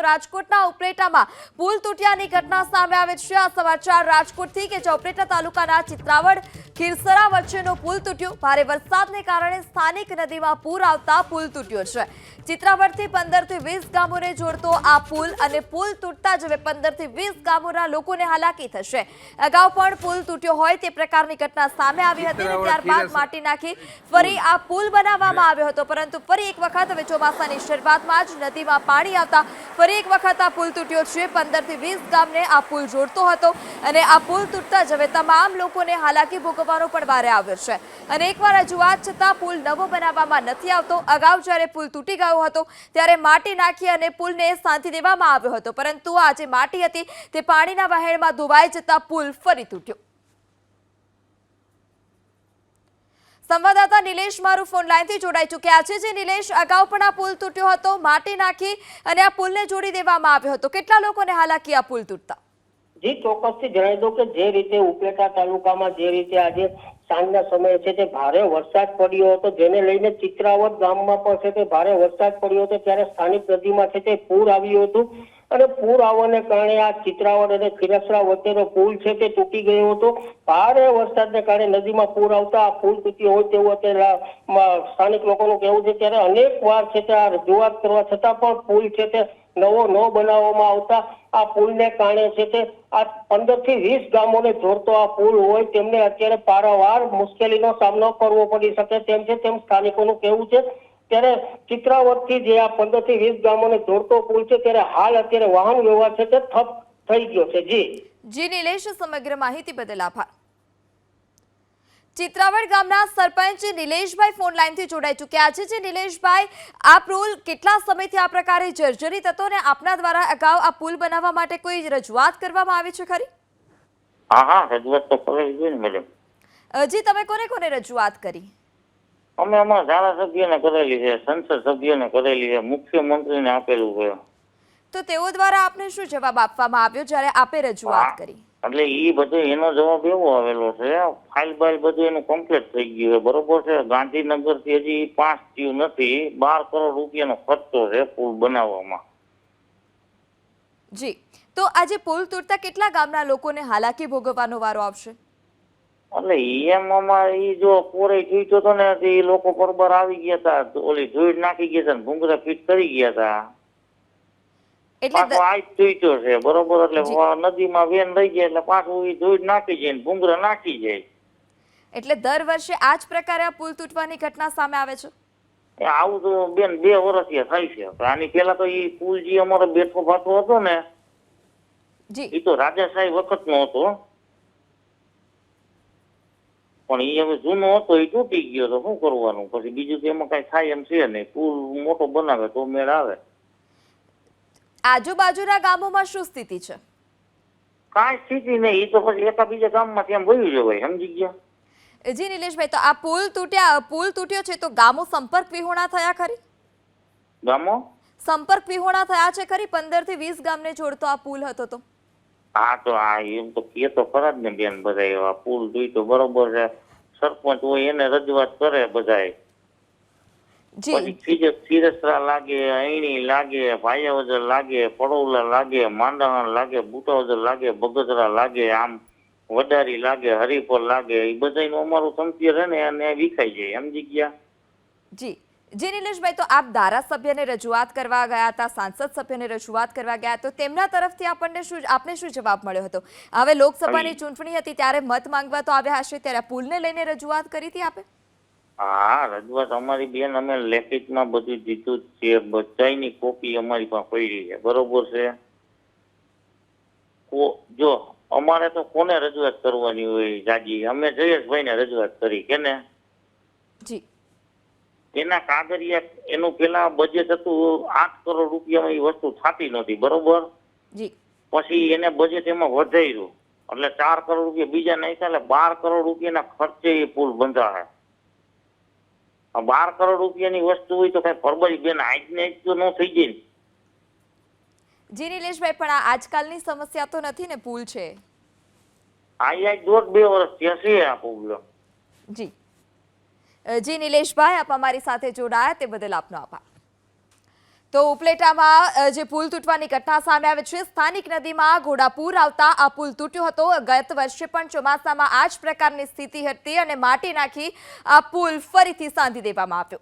રાજકોટના ઉપલેટામાં પુલ તૂટ્યાની ઘટના સામે આવી છે। આ સમાચાર રાજકોટથી કે જ્યાં ઉપલેટા તાલુકાના ચિત્રાવડ ખીરસરા વચ્ચેનો પુલ તૂટ્યો। ભારે વરસાદને કારણે સ્થાનિક નદીમાં પૂર આવતા પુલ તૂટ્યો છે। ચિત્રાવડથી 15 થી 20 ગામોને જોડતો આ પુલ અને પુલ તૂટતા જ 15 થી 20 ગામોના લોકોને હાલાકી થશે। અગાઉ પણ પુલ તૂટ્યો હોય તે પ્રકારની ઘટના સામે આવી હતી અને ત્યારબાદ માટી નાખી ફરી આ પુલ બનાવવામાં આવ્યો હતો, પરંતુ ફરી એક વખત હવે ચોમાસાની શરૂઆતમાં જ નદીમાં પાણી આવતા ફરી એક વખત આ પુલ તૂટ્યો છે। 15 થી 20 ગામને આ પુલ જોડતો હતો અને આ પુલ તૂટતા જ હવે તમામ લોકોને હાલાકી ભોગવવાનો પણ વારો આવ્યો છે અને એકવાર રજૂઆત છતાં પુલ નવો બનાવવામાં નથી આવતો। અગાઉ જ્યારે પુલ તૂટી ગયો હતો ત્યારે માટી નાખી અને પુલને શાંતિ દેવામાં આવ્યો હતો, પરંતુ આ જે માટી હતી તે પાણીના વહેણમાં ધોવાઈ જતા પુલ ફરી તૂટ્યો। સંવાદદાતા નિલેશ મારું ફોન લાઈનથી જોડાઈ ચૂક્યા છે। જે નિલેશ, અગાઉ પણ આ પુલ તૂટ્યો હતો, માટી નાખી અને આ પુલને જોડી દેવામાં આવ્યો હતો, કેટલા લોકોને હાલાકી આ પુલ તૂટતા? જી, ચોક્કસથી જણાવી દઉં કે જે રીતે ઉપલેટા તાલુકામાં જે રીતે આજે સાંજના સમયે છે તે ભારે વરસાદ પડ્યો હતો, જેને લઈને ચિત્રાવડ ગામમાં પણ છે તે ભારે વરસાદ પડ્યો હતો, ત્યારે સ્થાનિક નદીમાં છે તે પૂર આવ્યું હતું અને પૂર આવવાને કારણે આ ચિત્રાવડ અને ખીરસરા વચ્ચેનો પુલ છે તે તૂટી ગયો હતો। ભારે વરસાદને કારણે નદીમાં પૂર આવતા આ પુલ તૂટ્યો હોય તેવું અત્યારે સ્થાનિક લોકોનું કહેવું છે। ત્યારે અનેક વાર છે તે આ રજૂઆત કરવા છતાં પણ પુલ છે તે નવો ન બનાવવામાં આવતા આ પુલને કારણે છે તે આ 15 થી 20 ગામોને જોડતો આ પુલ હોય તેમને અત્યારે પારાવાર મુશ્કેલીનો સામનો કરવો પડી શકે તેમ છે, તેમ સ્થાનિકોનું કહેવું છે। ત્યારે ચિત્રાવડથી જે આ 15 થી 20 ગામોને જોડતો પુલ છે ત્યારે હાલ અત્યારે વાહન વ્યવહાર છે તે ઠપ થઈ ગયો છે। જી નિલેશ, સમગ્ર માહિતી બદલ આભાર। ચિત્રાવડ ગામના સરપંચ નિલેશભાઈ ફોન લાઈનથી જોડાઈ ચૂક્યા છે। જે નિલેશભાઈ, આ પુલ કેટલા સમયથી આ પ્રકારે જર્જરિત હતો અને આપના દ્વારા અગાઉ આ પુલ બનાવવા માટે કોઈ રજૂઆત કરવામાં આવી છે ખરી? હા, રજૂઆત તો કરેલી છે ને મેડમ। જી, તમે કોને કોને રજૂઆત કરી? અમે અમારા ધારાસભ્યને કરેલી છે, સંસદ સભ્યને કરેલી છે, મુખ્યમંત્રીને આપેલું છે। તો તેઓ દ્વારા આપને શું જવાબ આપવામાં આવ્યો જ્યારે આપે રજૂઆત કરી? એટલે ઈ બધું એનો જવાબ એવો આવેલો છે, ફાઇલ બાઇલ બધું એનું કમ્પ્લીટ થઈ ગયું છે, બરોબર છે। ગાંધીનગર થી હજી પાસ થયું નથી, 12 કરોડ રૂપિયાનો ખર્ચો છે પુલ બનાવવામાં। જી, તો આજે પુલ તૂટતા કેટલા ગામના લોકોને હાલાકી ભોગવવાનો વારો આવશે? એટલે એમ અમારે ઈ જો પોરે તૂટ્યો હતો ને એ લોકો બરોબર આવી ગયા હતા, ઓલી ધૂળ નાખી ગયા હતા, ભૂંગરા ફીટ કરી ગયા હતા, એટલે આ તૂટ્યો છે બરોબર। એટલે નદીમાં વેન રહી જાય એટલે પાછું એ ધૂળ નાખી જાય, ભૂંગરા નાખી જાય। એટલે દર વર્ષે આ જ પ્રકારે આ પુલ તૂટવાની ઘટના સામે આવે છે? આવું તો બેન 2 વર્ષથી થાય છે। આની પેલા તો એ પુલ જે અમારો બેઠો ભાઠો હતો ને એ તો રાજાશાહી વખત નો હતો, પણ એ હવે જૂનો હતો, એ તૂટી ગયો તો શું કરવાનું પછી? બીજું તો એમાં કઈ થાય એમ છે નહીં, પુલ મોટો બનાવે તો મેળ આવે। આજુબાજુના ગામોમાં શું સ્થિતિ છે? કાંઈ સ્થિતિ નહીં, એ તો પછી એકા બીજા ગામમાં એમ વયું જવાય, સમજી ગયા? જી નિલેશભાઈ, તો આ પુલ તૂટ્યો છે તો ગામો સંપર્ક વિહોણા થયા ખરી? ગામો સંપર્ક વિહોણા થયા છે ખરી? 15 થી 20 ગામને જોડતો આ પુલ હતો તો? હા, તો આ એમ તો કે તો ખરા જ ને બેન, બધા આ પુલ તૂટ્યો બરોબર છે, સરપંચ હોય એને રજૂઆત કરે બધાય, પછી ખીરસરા લાગે, અયણી લાગે, ભાયાવદર લાગે, પડોલા લાગે, માંડાણા લાગે, બુટાવદર લાગે, બગસરા લાગે, આમ વડારી લાગે, હરિપર લાગે, એ બધાનું અમારું સંપીય રહે ને એને વિખાઈ જાય, સમજી ગયા? જી જી નિલેશભાઈ, તો આપ ધારાસભ્યને રજૂઆત કરવા ગયા હતા, સાંસદ સભ્યને રજૂઆત કરવા ગયા તો તેમના તરફથી આપને શું જવાબ મળ્યો હતો? હવે લોકસભાની ચૂંટણી હતી ત્યારે મત માંગવા તો આવ્યા હશે, ત્યારે પુલને લઈને રજૂઆત કરી હતી આપે? હા, રજૂઆત અમારી બેન અમે લેખિતમાં બધું દીધું જ છે, બધાની કોપી અમારી પાસે પડી છે, બરોબર છે। જો અમારે તો કોને રજૂઆત કરવાની હોય જાજી? અમે જયેશભાઈને રજૂઆત કરી કે ને? જી, એના કાગળિયા એનું પેલા બજેટ હતું 8 કરોડ રૂપિયામાં એ વસ્તુ થતી નહોતી, બરોબર? જી, પછી એને બજેટ એમાં વધાર્યું એટલે 4 કરોડ રૂપિયા બીજા નાખ્યા, એટલે 12 કરોડ રૂપિયાના ખર્ચે એ પુલ બંધાય। 12 કરોડ રૂપિયાની વસ્તુ હોય તો કઈ પરબરી બેન આજને તો ન થઈ જાય? જી નિલેશભાઈ, પણ આ આજકાલની સમસ્યા તો નથી ને, પુલ છે આ 1.5-2 વર્ષ ત્યાં છે આ પ્રોબ્લેમ। જી જી નિલેશભાઈ, આપ અમારી સાથે જોડાયા તે બદલ આપનો આભાર। તો ઉપલેટામાં જે પુલ તૂટવાની ઘટના સામે આવી છે, સ્થાનિક નદીમાં ઘોડાપૂર આવતા આ પુલ તૂટ્યો હતો. ગત વર્ષે પણ ચોમાસામાં આ જ પ્રકારની સ્થિતિ હતી અને માટી નાખી આ પુલ ફરીથી સાંધી દેવામાં આવ્યો.